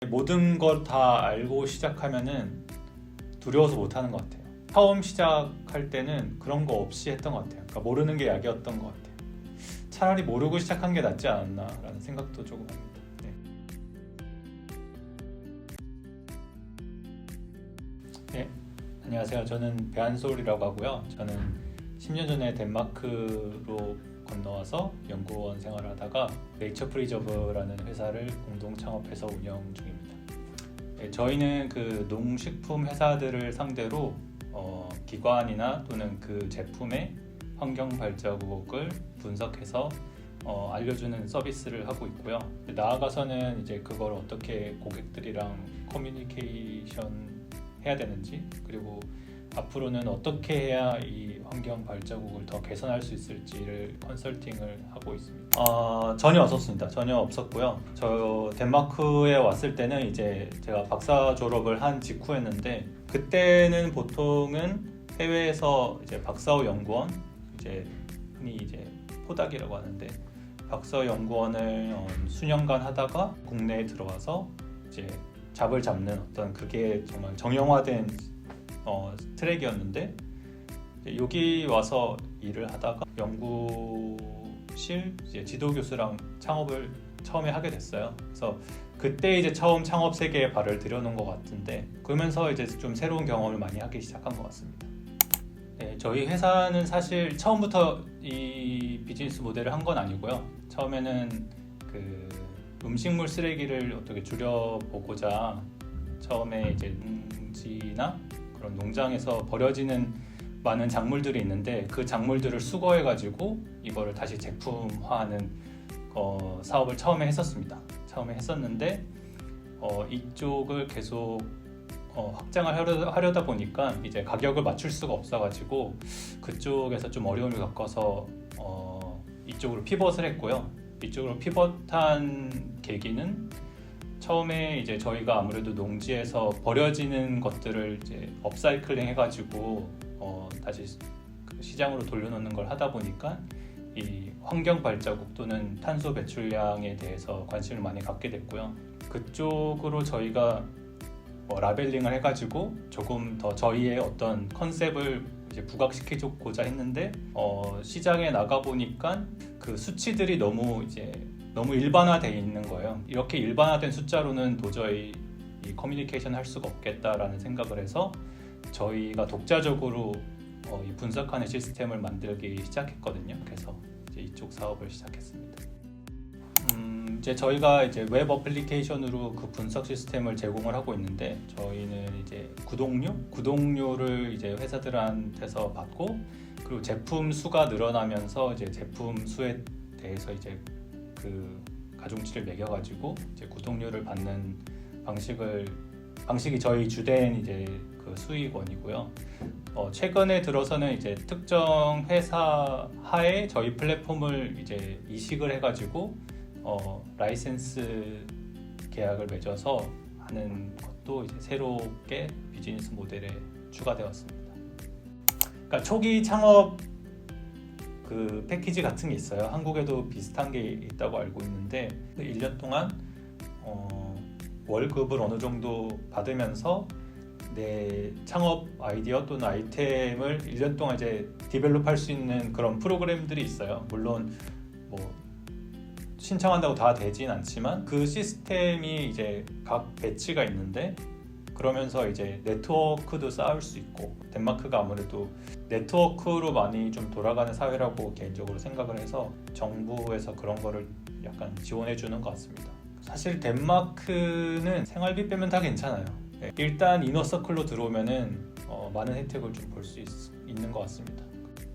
모든 걸 다 알고 시작하면은 두려워서 못하는 것 같아요. 처음 시작할 때는 그런 거 없이 했던 것 같아요. 그러니까 모르는 게 약이었던 것 같아요. 차라리 모르고 시작한 게 낫지 않았나라는 생각도 조금 합니다. 네, 안녕하세요. 저는 배한솔이라고 하고요. 저는 10년 전에 덴마크로 건너와서 연구원 생활을 하다가 네이처 프리저브라는 회사를 공동 창업해서 운영 중입니다. 네, 저희는 그 농식품 회사들을 상대로 기관이나 또는 그 제품의 환경 발자국을 분석해서 알려주는 서비스를 하고 있고요. 나아가서는 이제 그걸 어떻게 고객들이랑 커뮤니케이션 해야 되는지, 그리고 앞으로는 어떻게 해야 이 환경 발자국을 더 개선할 수 있을지를 컨설팅을 하고 있습니다. 전혀 없었습니다. 전혀 없었고요. 저 덴마크에 왔을 때는 이제 제가 박사 졸업을 한 직후였는데, 그때는 보통은 해외에서 이제 박사후 연구원, 이제 흔히 이제 포닥이라고 하는데, 박사 연구원을 수년간 하다가 국내에 들어와서 이제 잡을 잡는 어떤, 그게 정말 정형화된 트랙이었는데, 여기 와서 일을 하다가 연구실 이제 지도 교수랑 창업을 처음에 하게 됐어요. 그래서 그때 이제 처음 창업 세계에 발을 들여놓은 것 같은데, 그러면서 이제 좀 새로운 경험을 많이 하기 시작한 것 같습니다. 네, 저희 회사는 사실 처음부터 이 비즈니스 모델을 한 건 아니고요. 처음에는 그 음식물 쓰레기를 어떻게 줄여보고자 처음에 이제 농지나 그런 농장에서 버려지는 많은 작물들이 있는데, 그 작물들을 수거해가지고 이거를 다시 제품화하는 사업을 처음에 했었습니다. 처음에 했었는데 이쪽을 계속 확장을 하려다 보니까 이제 가격을 맞출 수가 없어가지고 그쪽에서 좀 어려움을 겪어서 이쪽으로 피벗을 했고요. 이쪽으로 피벗한 계기는 처음에 이제 저희가 아무래도 농지에서 버려지는 것들을 이제 업사이클링 해가지고 다시 시장으로 돌려놓는 걸 하다 보니까 이 환경 발자국 또는 탄소 배출량에 대해서 관심을 많이 갖게 됐고요. 그쪽으로 저희가 라벨링을 해가지고 조금 더 저희의 어떤 컨셉을 이제 부각시켜주고자 했는데, 시장에 나가 보니까 그 수치들이 너무 일반화되어 있는 거예요. 이렇게 일반화된 숫자로는 도저히 이 커뮤니케이션 할 수가 없겠다라는 생각을 해서 저희가 독자적으로 이 분석하는 시스템을 만들기 시작했거든요. 그래서 이제 이쪽 사업을 시작했습니다. 이제 저희가 이제 웹 어플리케이션으로 그 분석 시스템을 제공을 하고 있는데, 저희는 이제 구독료를 이제 회사들한테서 받고, 그리고 제품 수가 늘어나면서 이제 제품 수에 대해서 이제 그 가중치를 매겨가지고 이제 구독료를 받는 방식이 저희 주된 이제 그 수익원이고요. 최근에 들어서는 이제 특정 회사 하에 저희 플랫폼을 이제 이식을 해가지고 라이센스 계약을 맺어서 하는 것도 이제 새롭게 비즈니스 모델에 추가되었습니다. 그러니까 초기 창업 그 패키지 같은 게 있어요. 한국에도 비슷한 게 있다고 알고 있는데, 1년 동안 월급을 어느 정도 받으면서 내 창업 아이디어 또는 아이템을 1년 동안 이제 디벨롭할 수 있는 그런 프로그램들이 있어요. 물론 뭐 신청한다고 다 되진 않지만 그 시스템이 이제 각 배치가 있는데, 그러면서 이제 네트워크도 쌓을 수 있고, 덴마크가 아무래도 네트워크로 많이 좀 돌아가는 사회라고 개인적으로 생각을 해서 정부에서 그런 거를 약간 지원해 주는 것 같습니다. 사실 덴마크는 생활비 빼면 다 괜찮아요. 일단 이너서클로 들어오면은 많은 혜택을 좀 볼 수 있는 것 같습니다.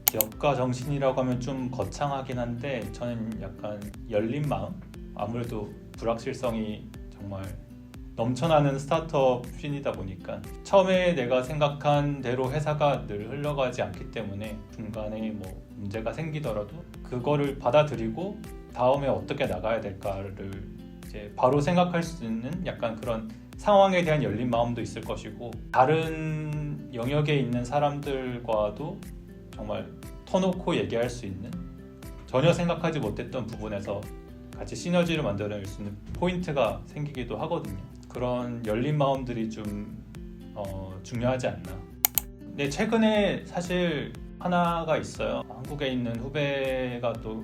기업가 정신이라고 하면 좀 거창하긴 한데, 저는 약간 열린 마음? 아무래도 불확실성이 정말 넘쳐나는 스타트업 씬이다 보니까 처음에 내가 생각한 대로 회사가 늘 흘러가지 않기 때문에 중간에 뭐 문제가 생기더라도 그거를 받아들이고 다음에 어떻게 나가야 될까를 이제 바로 생각할 수 있는 약간 그런 상황에 대한 열린 마음도 있을 것이고, 다른 영역에 있는 사람들과도 정말 터놓고 얘기할 수 있는, 전혀 생각하지 못했던 부분에서 같이 시너지를 만들어낼 수 있는 포인트가 생기기도 하거든요. 그런 열린 마음들이 좀 중요하지 않나. 근데 최근에 사실 하나가 있어요. 한국에 있는 후배가 또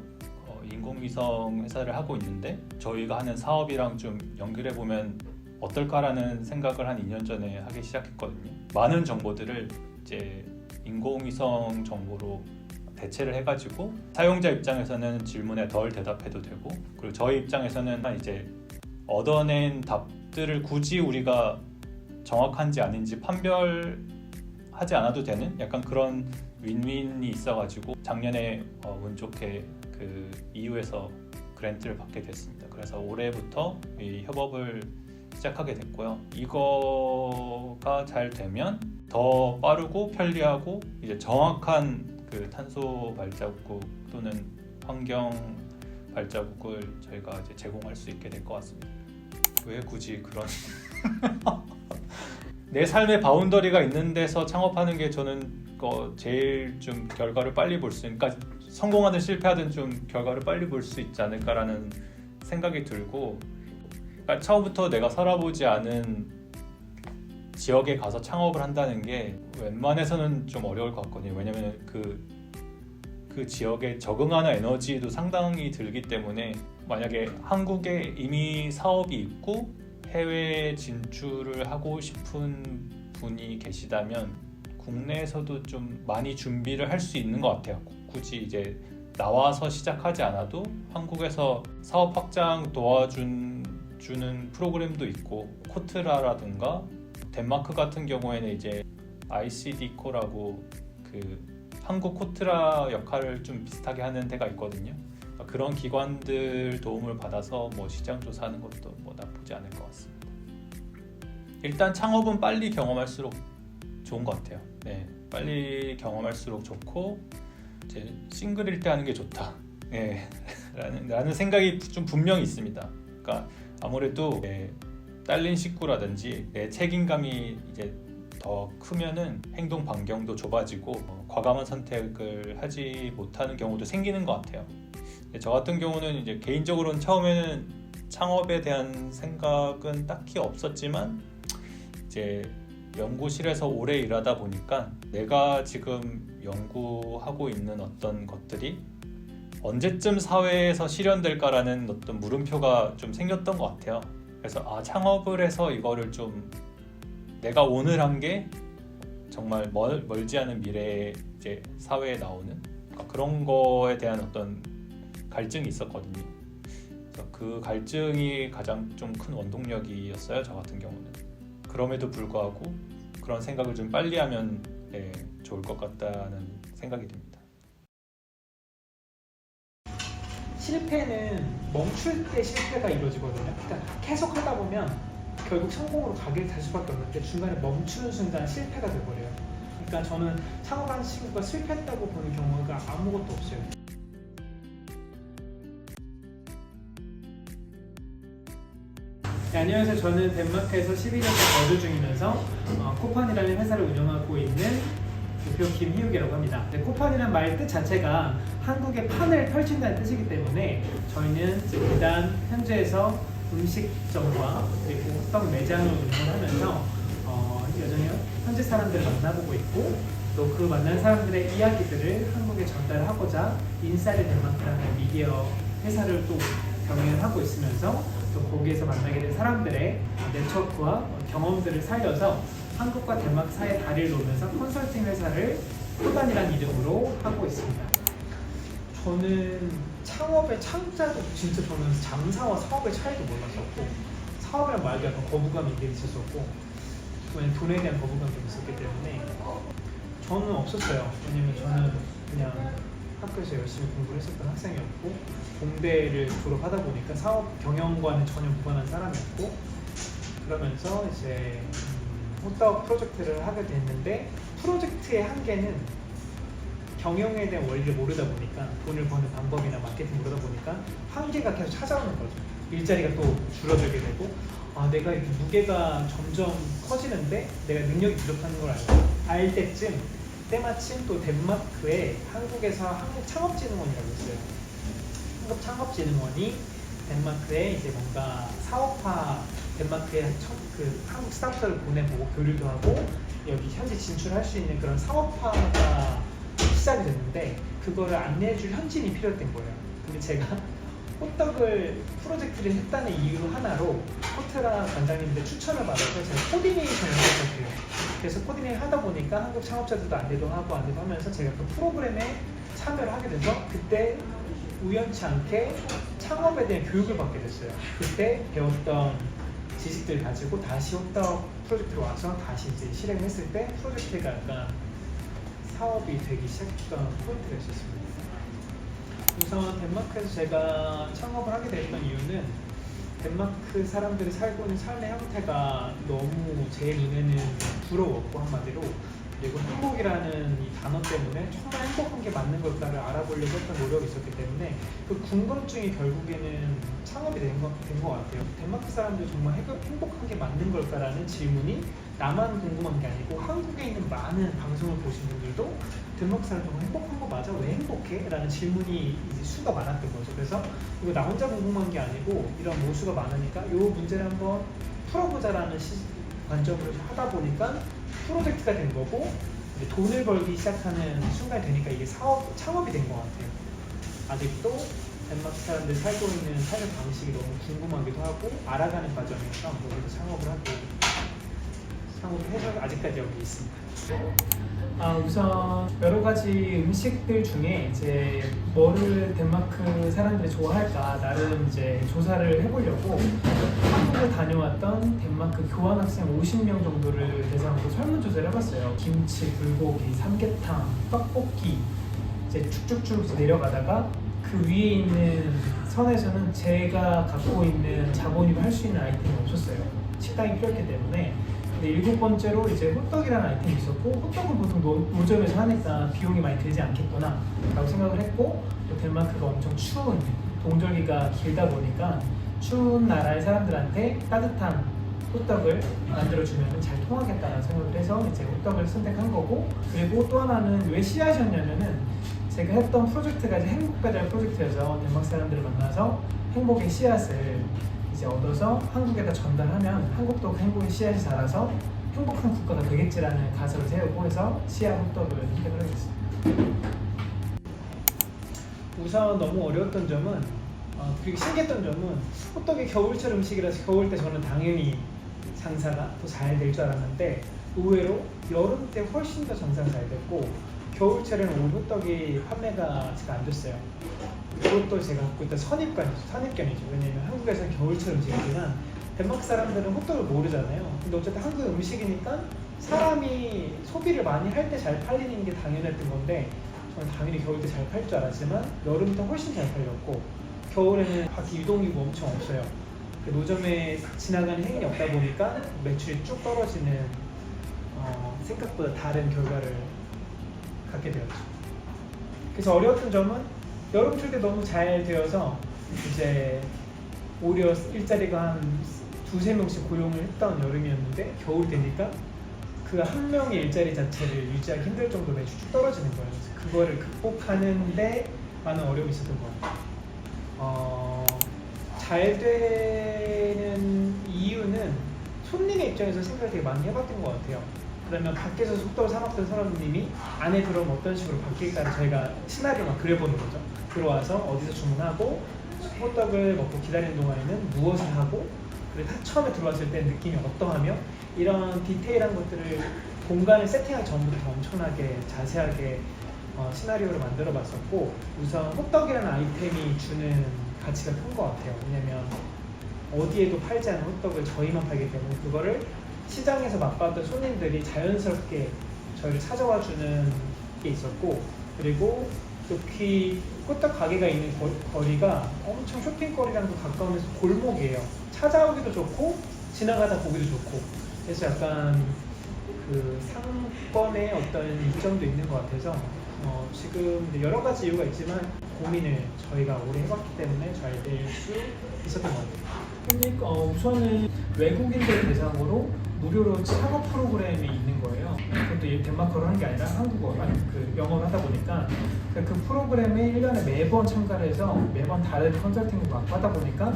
인공위성 회사를 하고 있는데 저희가 하는 사업이랑 좀 연결해 보면 어떨까라는 생각을 한 2년 전에 하기 시작했거든요. 많은 정보들을 이제 인공위성 정보로 대체를 해가지고 사용자 입장에서는 질문에 덜 대답해도 되고, 그리고 저희 입장에서는 이제 얻어낸 답들을 굳이 우리가 정확한지 아닌지 판별하지 않아도 되는 약간 그런 윈윈이 있어가지고 작년에 운 좋게 그 EU에서 그랜트를 받게 됐습니다. 그래서 올해부터 이 협업을 시작하게 됐고요. 이거가 잘 되면 더 빠르고 편리하고 이제 정확한 그 탄소 발자국 또는 환경 발자국을 저희가 이제 제공할 수 있게 될 것 같습니다. 왜 굳이 그런 내 삶의 바운더리가 있는 데서 창업하는 게 저는 제일 좀 결과를 빨리 볼 수 있으니까, 성공하든 실패하든 좀 결과를 빨리 볼 수 있지 않을까라는 생각이 들고, 그러니까 처음부터 내가 살아보지 않은 지역에 가서 창업을 한다는 게 웬만해서는 좀 어려울 것 같거든요. 왜냐면 그 지역에 적응하는 에너지도 상당히 들기 때문에, 만약에 한국에 이미 사업이 있고 해외 진출을 하고 싶은 분이 계시다면 국내에서도 좀 많이 준비를 할 수 있는 것 같아요. 굳이 이제 나와서 시작하지 않아도 한국에서 사업 확장 도와주는 프로그램도 있고, 코트라라든가 덴마크 같은 경우에는 이제 ICD코라고 그 한국 코트라 역할을 좀 비슷하게 하는 데가 있거든요. 그런 기관들 도움을 받아서 뭐 시장 조사하는 것도 뭐 나쁘지 않을 것 같습니다. 일단 창업은 빨리 경험할수록 좋은 것 같아요. 네, 빨리 경험할수록 좋고 이제 싱글일 때 하는 게 좋다. 네, 라는 생각이 좀 분명히 있습니다. 그러니까 아무래도 딸린 식구라든지 내 책임감이 이제 더 크면은 행동 반경도 좁아지고 과감한 선택을 하지 못하는 경우도 생기는 것 같아요. 저 같은 경우는 이제 개인적으로는 처음에는 창업에 대한 생각은 딱히 없었지만 이제 연구실에서 오래 일하다 보니까 내가 지금 연구하고 있는 어떤 것들이 언제쯤 사회에서 실현될까라는 어떤 물음표가 좀 생겼던 것 같아요. 그래서 창업을 해서 이거를 좀 내가 오늘 한 게 정말 멀지 않은 미래에 이제 사회에 나오는 그런 거에 대한 어떤 갈증이 있었거든요. 그래서 그 갈증이 가장 좀 큰 원동력이었어요, 저 같은 경우는. 그럼에도 불구하고 그런 생각을 좀 빨리 하면 좋을 것 같다는 생각이 듭니다. 실패는 멈출 때 실패가 이루어지거든요. 그러니까 계속 하다 보면 결국 성공으로 가게 될 수밖에 없는데 중간에 멈추는 순간 실패가 돼버려요. 그러니까 저는 창업한 친구가 실패했다고 보는 경우가 아무것도 없어요. 네, 안녕하세요. 저는 덴마크에서 12년째 거주 중이면서 코판이라는 회사를 운영하고 있는 대표 김희욱이라고 합니다. 네, 코판이라는 말 뜻 자체가 한국의 판을 펼친다는 뜻이기 때문에 저희는 일단 현지에서 음식점과 그리고 호떡 매장을 운영을 하면서 여전히 현지 사람들을 만나보고 있고, 또 그 만난 사람들의 이야기들을 한국에 전달하고자 인사이드 덴마크라는 미디어 회사를 또 경영을 하고 있으면서 또 거기에서 만나게 된 사람들의 네트워크와 경험들을 살려서 한국과 덴마크 사이에 다리를 놓으면서 컨설팅 회사를 코단이라는 이름으로 하고 있습니다. 저는 창업의 창자도 진짜 저는 장사와 사업의 차이도 몰랐었고, 사업이란 말도 약간 거부감이 되게 있었었고, 왜냐면 돈에 대한 거부감이 좀 있었기 때문에 저는 없었어요. 왜냐면 저는 그냥 학교에서 열심히 공부를 했었던 학생이었고, 공대를 졸업하다 보니까 사업 경영과는 전혀 무관한 사람이었고, 그러면서 이제 호떡 프로젝트를 하게 됐는데, 프로젝트의 한계는 경영에 대한 원리를 모르다 보니까, 돈을 버는 방법이나 마케팅 모르다 보니까 한계가 계속 찾아오는 거죠. 일자리가 또 줄어들게 되고, 내가 이렇게 무게가 점점 커지는데 내가 능력이 부족한 걸 알 때쯤, 때마침 또 덴마크에 한국에서 한국창업진흥원이라고 있어요. 한국창업진흥원이 덴마크에 이제 뭔가 사업화 덴마크에 그 한국 스타트업을 보내보고 교류도 하고 여기 현지 진출할 수 있는 그런 사업화가 시작이 됐는데 그거를 안내해줄 현지인이 필요했던 거예요. 근데 제가 호떡을 프로젝트를 했다는 이유 하나로 코트라 관장님들 추천을 받아서 제가 코디네이션을 했었어요. 그래서 코디네이션 하다 보니까 한국 창업자들도 안내도 하면서 제가 그 프로그램에 참여를 하게 돼서 그때 우연치 않게 창업에 대한 교육을 받게 됐어요. 그때 배웠던 지식들 가지고 다시 호떡 프로젝트로 와서 다시 이제 실행했을 때 프로젝트가 약간 사업이 되기 시작했던 포인트가 있었습니다. 우선 덴마크에서 제가 창업을 하게 됐던 이유는 덴마크 사람들이 살고 있는 삶의 형태가 너무 제 눈에는 부러웠고 한마디로 그리고 행복이라는 이 단어 때문에 정말 행복한 게 맞는 걸까를 알아보려고 했던 노력이 있었기 때문에 그 궁금증이 결국에는 창업이 된 것 같아요. 덴마크 사람들이 정말 행복한 게 맞는 걸까라는 질문이 나만 궁금한 게 아니고 한국에 있는 많은 방송을 보신 분들도 덴마크 사람 정말 행복한 거 맞아? 왜 행복해? 라는 질문이 이제 수가 많았던 거죠. 그래서 이거 나 혼자 궁금한 게 아니고 이런 모수가 많으니까 이 문제를 한번 풀어보자라는 관점으로 하다 보니까 프로젝트가 된 거고 이제 돈을 벌기 시작하는 순간이 되니까 이게 창업이 된 것 같아요. 아직도 덴마크 사람들이 살고 있는 삶의 방식이 너무 궁금하기도 하고 알아가는 과정에서 여기서 창업을 해서 아직까지 여기 있습니다. 우선 여러 가지 음식들 중에 이제 뭐를 덴마크 사람들이 좋아할까 나름 이제 조사를 해보려고 한국을 다녀왔던 덴마크 교환학생 50명 정도를 대상으로 설문조사를 해봤어요. 김치, 불고기, 삼계탕, 떡볶이 이제 쭉쭉쭉 내려가다가 그 위에 있는 선에서는 제가 갖고 있는 자본으로 할 수 있는 아이템이 없었어요. 식당이 필요했기 때문에. 근데 7번째로 이제 호떡이라는 아이템이 있었고 호떡은 보통 노점에서 하니까 비용이 많이 들지 않겠구나 라고 생각을 했고 또 덴마크가 엄청 추운 동절기가 길다 보니까 추운 나라의 사람들한테 따뜻한 호떡을 만들어주면 잘 통하겠다는 생각을 해서 이제 호떡을 선택한 거고 그리고 또 하나는 왜 씨앗이었냐면은 제가 했던 프로젝트가 이제 행복배달 프로젝트여서 덴마크 사람들을 만나서 행복의 씨앗을 이제 얻어서 한국에다 전달하면 한국도 그 행복의 씨앗이 자라서 행복한 국가가 되겠지라는 가설을 세우고 해서 씨앗 호떡을 선택을 하겠습니다. 우선 너무 어려웠던 점은 그리고 신기했던 점은 호떡이 겨울철 음식이라서 겨울 때 저는 당연히 장사가 더 잘 될 줄 알았는데 의외로 여름 때 훨씬 더 장사가 잘 됐고 겨울철에는 온 호떡이 판매가 잘 안 됐어요. 그것도 제가 갖고 있던 선입견이죠. 왜냐면 한국에서는 겨울철 음식이지만 덴마크 사람들은 호떡을 모르잖아요. 근데 어쨌든 한국 음식이니까 사람이 소비를 많이 할 때 잘 팔리는 게 당연했던 건데 저는 당연히 겨울 때 잘 팔 줄 알았지만 여름 때 훨씬 잘 팔렸고 겨울에는 바퀴 유동이 엄청 없어요. 노점에 지나가는 행인이 없다 보니까 매출이 쭉 떨어지는 생각보다 다른 결과를 갖게 되었죠. 그래서 어려웠던 점은 여름철 때 너무 잘 되어서 이제 오히려 일자리가 한 2~3명씩 고용을 했던 여름이었는데 겨울 되니까 그 한 명의 일자리 자체를 유지하기 힘들 정도로 매출이 쭉 떨어지는 거예요. 그래서 그거를 극복하는데 많은 어려움이 있었던 것 같아요. 잘 되는 이유는 손님의 입장에서 생각을 되게 많이 해봤던 것 같아요. 그러면 밖에서 호떡을 사 먹던 사람님이 안에 들어오면 어떤 식으로 바뀔까를 저희가 시나리오 막 그려보는 거죠. 들어와서 어디서 주문하고 호떡을 먹고 기다리는 동안에는 무엇을 하고 그리고 처음에 들어왔을 때 느낌이 어떠하며 이런 디테일한 것들을 공간을 세팅하기 전부터 엄청나게 자세하게 시나리오를 만들어 봤었고 우선 호떡이라는 아이템이 주는 가치가 큰 것 같아요. 왜냐면 어디에도 팔지 않은 호떡을 저희만 팔기 때문에 그거를 시장에서 맛봤던 손님들이 자연스럽게 저희를 찾아와 주는 게 있었고 그리고 여기 호떡 가게가 있는 거리가 엄청 쇼핑거리랑도 가까우면서 골목이에요. 찾아오기도 좋고 지나가다 보기도 좋고 그래서 약간 그 상권의 어떤 이점도 있는 것 같아서 지금 여러 가지 이유가 있지만 고민을 저희가 오래 해봤기 때문에 잘 될 수 있었던 것 같아요. 그러니까 우선은 외국인들 대상으로 무료로 창업 프로그램이 있는 거예요. 그것도 덴마크어로 하는 게 아니라 그 영어로 하다 보니까 그 프로그램에 1년에 매번 참가를 해서 매번 다른 컨설팅을 맡고 하다 보니까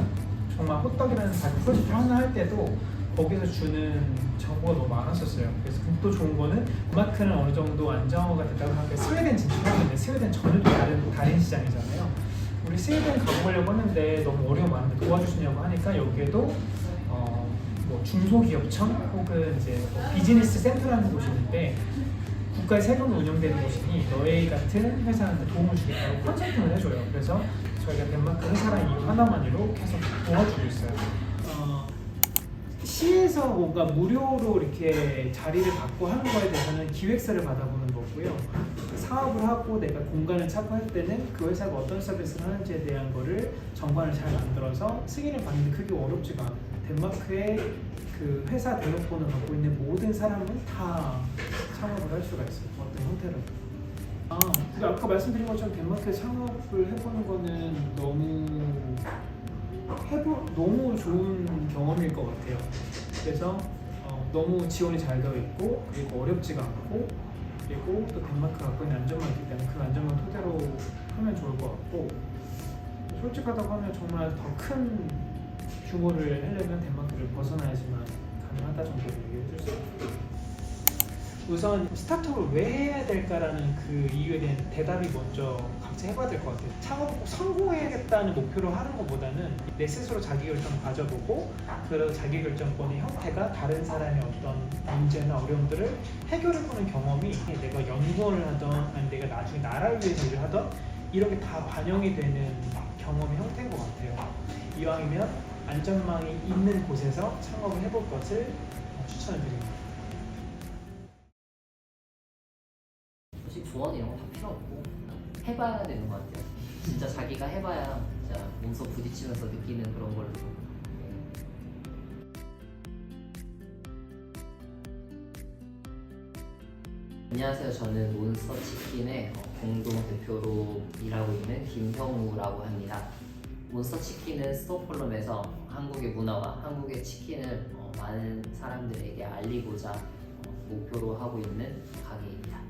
정말 호떡이라는 작은 프로젝트 하나 할 때도 거기서 주는 정보가 너무 많았었어요. 그래서 또 좋은 거는 덴마크는 어느 정도 안정화가 됐다고 하니까 스웨덴 진출하는데 스웨덴 전혀 또 다른 시장이잖아요. 우리 스웨덴 가보려고 했는데 너무 어려움 많은데 도와주시냐고 하니까 여기에도 뭐 중소기업청 혹은 이제 뭐 비즈니스 센터라는 곳이 있는데 국가의 세금으로 운영되는 곳이니 너희 같은 회사한테 도움을 주겠다고 컨설팅을 해줘요. 그래서 저희가 덴마크 회사라는 이유 하나만으로 계속 도와주고 있어요. 시에서 뭔가 무료로 이렇게 자리를 받고 하는 거에 대해서는 기획서를 받아보는 거고요. 사업을 하고 내가 공간을 찾고 할 때는 그 회사가 어떤 서비스를 하는지에 대한 거를 정관을 잘 만들어서 승인을 받는 게 크게 어렵지가 않아요. 덴마크의 그 회사 등록번을 갖고 있는 모든 사람은 다 창업을 할 수가 있어요. 어떤 형태로. 근데 아까 말씀드린 것처럼 덴마크에 창업을 해보는 거는 너무 좋은 경험일 것 같아요. 그래서 너무 지원이 잘 되어 있고 그리고 어렵지가 않고 그리고 또 덴마크 갖고 있는 안전망이 있기 때문에 그 안전망 토대로 하면 좋을 것 같고 솔직하다고 하면 정말 더 큰 규모를 하려면 덴마크를 벗어나야지만 가능하다 정도로 얘기해 줄 수 있어요. 우선 스타트업을 왜 해야 될까라는 그 이유에 대한 대답이 먼저 각자 해봐야 될 것 같아요. 창업을 꼭 성공해야겠다는 목표로 하는 것보다는 내 스스로 자기결정을 가져보고 그 자기결정권의 형태가 다른 사람의 어떤 문제나 어려움들을 해결해보는 경험이 내가 연구원을 하던 아니면 내가 나중에 나라를 위해서 일을 하던 이런 게 다 반영이 되는 경험의 형태인 것 같아요. 이왕이면 안전망이 있는 곳에서 창업을 해볼 것을 추천을 드립니다. 솔직히 조언 이런 거 다 필요 없고 해봐야 되는 것 같아요. 진짜 자기가 해봐야 진짜 몸소 부딪히면서 느끼는 그런 걸로. 안녕하세요. 저는 몬스터치킨의 공동 대표로 일하고 있는 김형우라고 합니다. 몬스터치킨은 스톡홀름에서 한국의 문화와 한국의 치킨을 많은 사람들에게 알리고자 목표로 하고 있는 가게입니다.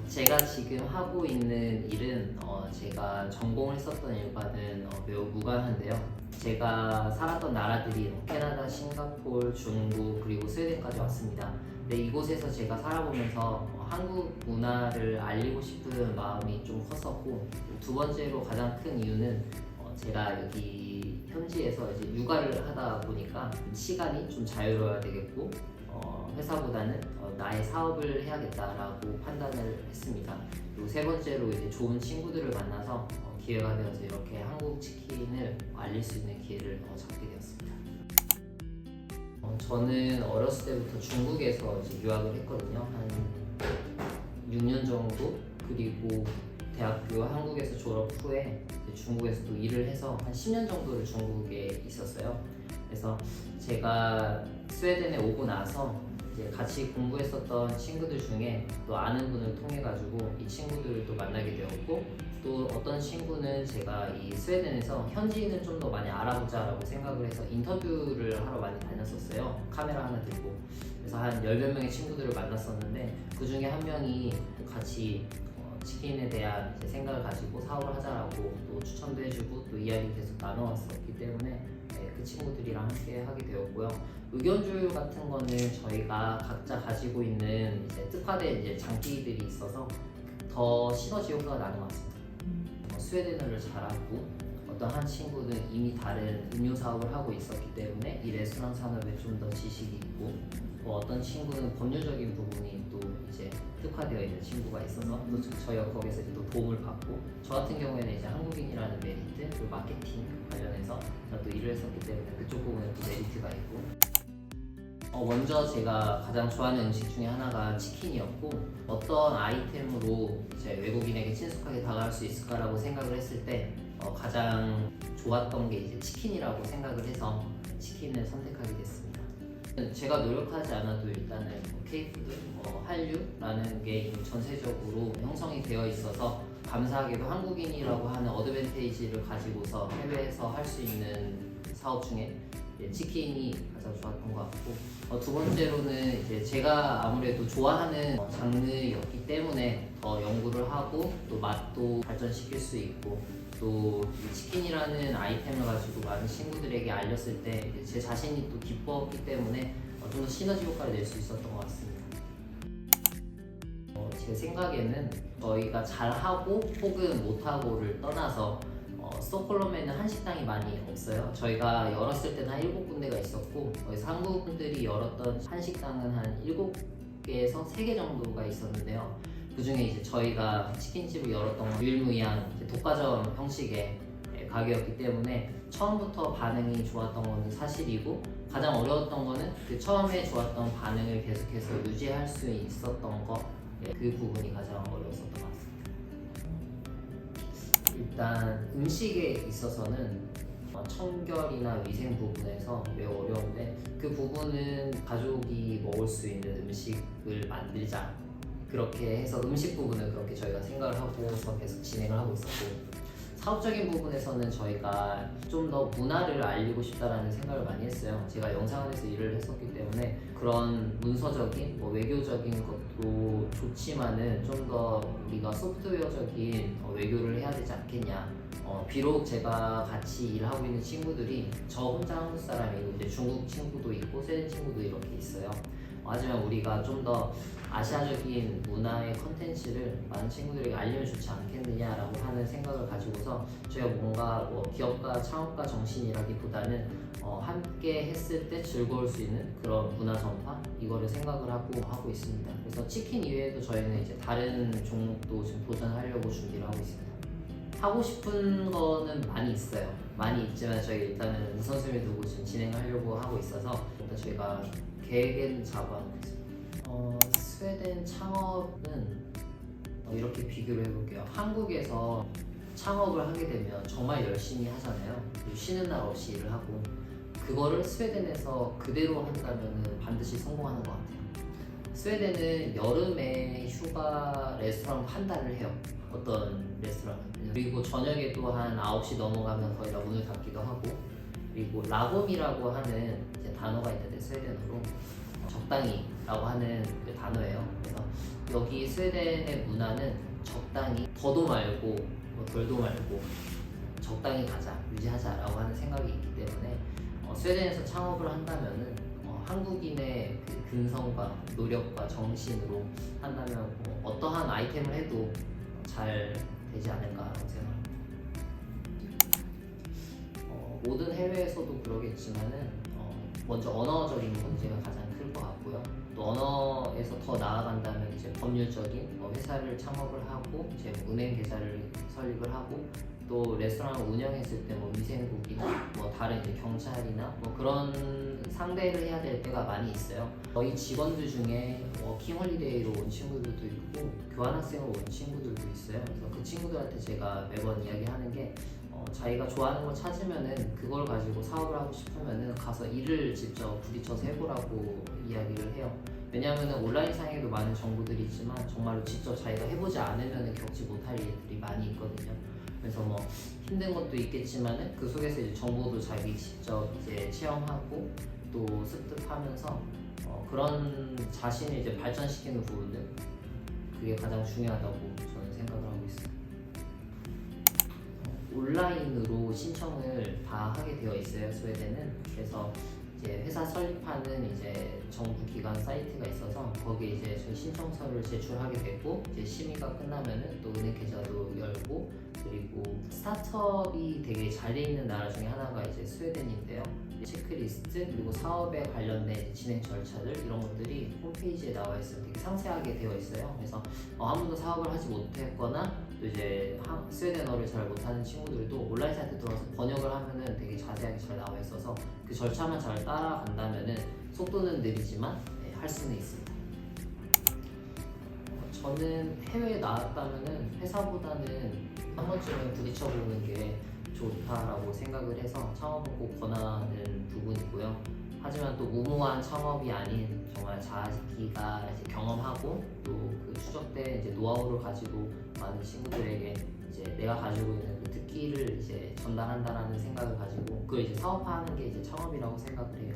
제가 지금 하고 있는 일은 제가 전공을 했었던 일과는 매우 무관한데요. 제가 살았던 나라들이 캐나다, 싱가포르, 중국 그리고 스웨덴까지 왔습니다. 근데 이곳에서 제가 살아보면서 한국 문화를 알리고 싶은 마음이 좀 컸었고 두 번째로 가장 큰 이유는 제가 여기 현지에서 이제 육아를 하다 보니까 시간이 좀 자유로워야 되겠고 회사보다는 나의 사업을 해야겠다라고 판단을 했습니다. 그리고 세 번째로 이제 좋은 친구들을 만나서 기회가 되어서 이렇게 한국 치킨을 알릴 수 있는 기회를 잡게 되었습니다. 저는 어렸을 때부터 중국에서 이제 유학을 했거든요. 한 6년 정도. 그리고 대학교 한국에서 졸업 후에 중국에서 또 일을 해서 한 10년 정도를 중국에 있었어요. 그래서 제가 스웨덴에 오고 나서 이제 같이 공부했었던 친구들 중에 또 아는 분을 통해 가지고 이 친구들을 또 만나게 되었고 또 어떤 친구는 제가 이 스웨덴에서 현지인을 좀 더 많이 알아보자라고 생각을 해서 인터뷰를 하러 많이 다녔었어요. 카메라 하나 들고. 그래서 한 10몇 명의 친구들을 만났었는데 그 중에 한 명이 같이 치킨에 대한 이제 생각을 가지고 사업을 하자라고 또 추천도 해주고 또 이야기 계속 나눠왔었기 때문에 그 친구들이랑 함께 하게 되었고요. 의견 조율 같은 거는 저희가 각자 가지고 있는 이제 특화된 이제 장기들이 있어서 더 시너지 효과가 나는 것 같습니다. 스웨덴어를 잘하고 어떤 한 친구는 이미 다른 음료 사업을 하고 있었기 때문에 이 레스토랑 산업에 좀 더 지식이 있고 또 어떤 친구는 법률적인 부분이 또 이제 특화되어 있는 친구가 있어서 또 저희가 거기서 이제 또 도움을 받고 저 같은 경우에는 이제 한국인이라는 메리트 그리고 마케팅 관련해서 또 일을 했었기 때문에 그쪽 부분에 또 메리트가 있고 먼저 제가 가장 좋아하는 음식 중에 하나가 치킨이었고 어떤 아이템으로 이제 외국인에게 친숙하게 다가갈 수 있을까라고 생각을 했을 때 가장 좋았던 게 이제 치킨이라고 생각을 해서 치킨을 선택하게 됐습니다. 제가 노력하지 않아도 일단은 K푸드, 한류라는 게 이미 전세적으로 형성이 되어 있어서 감사하게도 한국인이라고 하는 어드밴테이지를 가지고서 해외에서 할 수 있는 사업 중에 치킨이 가장 좋았던 것 같고 두 번째로는 이제 제가 아무래도 좋아하는 장르였기 때문에 더 연구를 하고 또 맛도 발전시킬 수 있고 또 이 치킨이라는 아이템을 가지고 많은 친구들에게 알렸을 때 제 자신이 또 기뻤기 때문에 좀 더 시너지 효과를 낼 수 있었던 것 같습니다. 제 생각에는 저희가 잘하고 혹은 못하고를 떠나서 스톡홀름에는 한식당이 많이 없어요. 저희가 열었을 때는 한 7군데가 있었고 한국 분들이 열었던 한식당은 한 7개에서 3개 정도가 있었는데요. 그 중에 이제 저희가 치킨집을 열었던 건 유일무이한 독과점 형식의 가게였기 때문에 처음부터 반응이 좋았던 거는 사실이고 가장 어려웠던 거는 그 처음에 좋았던 반응을 계속해서 유지할 수 있었던 거, 그 부분이 가장 어려웠었던 것 같습니다. 일단 음식에 있어서는 청결이나 위생 부분에서 매우 어려운데 그 부분은 가족이 먹을 수 있는 음식을 만들자, 그렇게 해서 음식 부분은 그렇게 저희가 생각을 하고서 계속 진행을 하고 있었고, 사업적인 부분에서는 저희가 좀 더 문화를 알리고 싶다라는 생각을 많이 했어요. 제가 영상관에서 일을 했었기 때문에 그런 문서적인 외교적인 것도 좋지만은 좀 더 우리가 소프트웨어적인 외교를 해야 되지 않겠냐. 비록 제가 같이 일하고 있는 친구들이 저 혼자 한국 사람이고 이제 중국 친구도 있고 스웨덴 친구도 이렇게 있어요. 하지만 우리가 좀 더 아시아적인 문화의 컨텐츠를 많은 친구들에게 알리면 좋지 않겠느냐라고 하는 생각을 가지고서 저희가 뭔가 기업가 창업가 정신이라기보다는 함께 했을 때 즐거울 수 있는 그런 문화 전파, 이거를 생각을 하고 있습니다. 그래서 치킨 이외에도 저희는 이제 다른 종목도 지금 도전하려고 준비를 하고 있습니다. 하고 싶은 거는 많이 있어요. 많이 있지만 저희 일단은 우선순위 두고 지금 진행하려고 하고 있어서 일단 저희가 계획은 잡아놓고 있습니다. 스웨덴 창업은 이렇게 비교를 해볼게요. 한국에서 창업을 하게 되면 정말 열심히 하잖아요. 쉬는 날 없이 일을 하고, 그거를 스웨덴에서 그대로 한다면 반드시 성공하는 것 같아요. 스웨덴은 여름에 휴가 레스토랑 판단을 해요. 어떤 레스토랑은. 그리고 저녁에도 한 9시 넘어가면 거의 다 문을 닫기도 하고, 그리고 라곰이라고 하는 이제 단어가 있는데 스웨덴어로 적당히라고 하는 그 단어예요. 그래서 여기 스웨덴의 문화는 적당히 더도 말고 덜도 말고 적당히 가자, 유지하자라고 하는 생각이 있기 때문에 스웨덴에서 창업을 한다면은 한국인의 그 근성과 노력과 정신으로 한다면 어떠한 아이템을 해도 잘 되지 않을까라고 생각합니다. 모든 해외에서도 그러겠지만은 먼저 언어적인 문제가 가장 클 것 같고요. 또 언어에서 더 나아간다면 이제 법률적인 회사를 창업을 하고 이제 은행 계좌를 설립을 하고 또 레스토랑을 운영했을 때 위생국이나 다른 이제 경찰이나 그런 상대를 해야 될 때가 많이 있어요. 저희 직원들 중에 킹홀리데이로 온 친구들도 있고 교환학생으로 온 친구들도 있어요. 그래서 그 친구들한테 제가 매번 이야기하는 게 자기가 좋아하는 걸 찾으면은 그걸 가지고 사업을 하고 싶으면은 가서 일을 직접 부딪혀서 해보라고 이야기를 해요. 왜냐하면 온라인상에도 많은 정보들이 있지만 정말로 직접 자기가 해보지 않으면 겪지 못할 일들이 많이 있거든요. 그래서 힘든 것도 있겠지만은 그 속에서 이제 정보도 자기 직접 이제 체험하고 또 습득하면서 그런 자신을 이제 발전시키는 부분들, 그게 가장 중요하다고 저는 생각을 하고 있어요. 온라인으로 신청을 다 하게 되어 있어요, 스웨덴은. 그래서 이제 회사 설립하는 이제 정부 기관 사이트가 있어서 거기에 이제 저희 신청서를 제출하게 되고 이제 심의가 끝나면은 또 은행 계좌도 열고, 그리고 스타트업이 되게 잘 돼 있는 나라 중에 하나가 이제 스웨덴인데요. 체크리스트 그리고 사업에 관련된 진행 절차들 이런 것들이 홈페이지에 나와 있어요. 되게 상세하게 되어 있어요. 그래서 한 번도 사업을 하지 못했거나 또 이제 스웨덴어를 잘 못하는 친구들도 온라인 사이트 들어가서 번역을 하면은 되게 자세하게 잘 나와 있어서 그 절차만 잘 따라간다면은 속도는 느리지만 할 수는 있습니다. 저는 해외에 나왔다면은 회사보다는 한 번쯤은 부딪혀보는 게 좋다라고 생각을 해서 창업을 꼭 권하는 부분이고요. 하지만 또 무모한 창업이 아닌 정말 자기가 이제 경험하고 또 그 추적된 이제 노하우를 가지고 많은 친구들에게 이제 내가 가지고 있는 그 특기를 이제 전달한다라는 생각을 가지고 그걸 이제 사업화하는 게 이제 창업이라고 생각을 해요.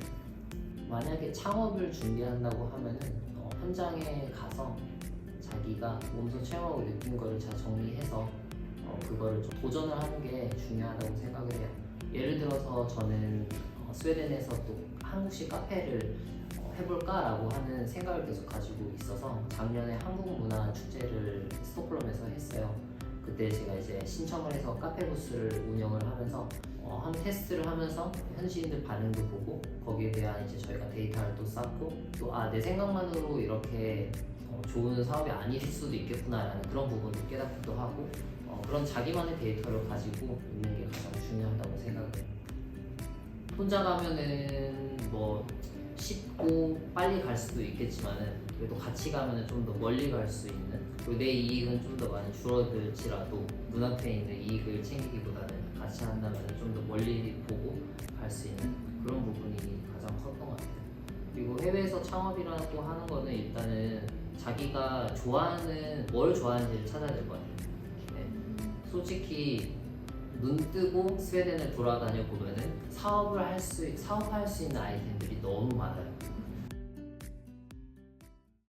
만약에 창업을 준비한다고 하면은 현장에 가서 자기가 몸소 체험하고 느낀 거를 잘 정리해서 그거를 좀 도전을 하는 게 중요하다고 생각을 해요. 예를 들어서 저는 스웨덴에서 또 한국식 카페를 해볼까라고 하는 생각을 계속 가지고 있어서 작년에 한국 문화 축제를 스톡홀름에서 했어요. 그때 제가 이제 신청을 해서 카페 부스를 운영을 하면서 한 테스트를 하면서 현지인들 반응도 보고 거기에 대한 이제 저희가 데이터를 또 쌓고 또 내 생각만으로 이렇게 좋은 사업이 아닐 수도 있겠구나라는 그런 부분을 깨닫기도 하고 그런 자기만의 데이터를 가지고 있는 게 가장 중요하다고 생각을 해요. 혼자 가면은 뭐 쉽고 빨리 갈 수도 있겠지만은 그래도 같이 가면은 좀 더 멀리 갈 수 있는 그리고 내 이익은 좀 더 많이 줄어들지라도 눈앞에 있는 이익을 챙기기보다는 같이 한다면 좀 더 멀리 보고 갈 수 있는 그런 부분이 가장 컸던 것 같아요. 그리고 해외에서 창업이라고 하는 거는 일단은 자기가 좋아하는 뭘 좋아하는지를 찾아야 될 것 같아요. 네. 솔직히 눈 뜨고 스웨덴을 돌아다녀 보면은 사업할 수 있는 아이템들이 너무 많아요.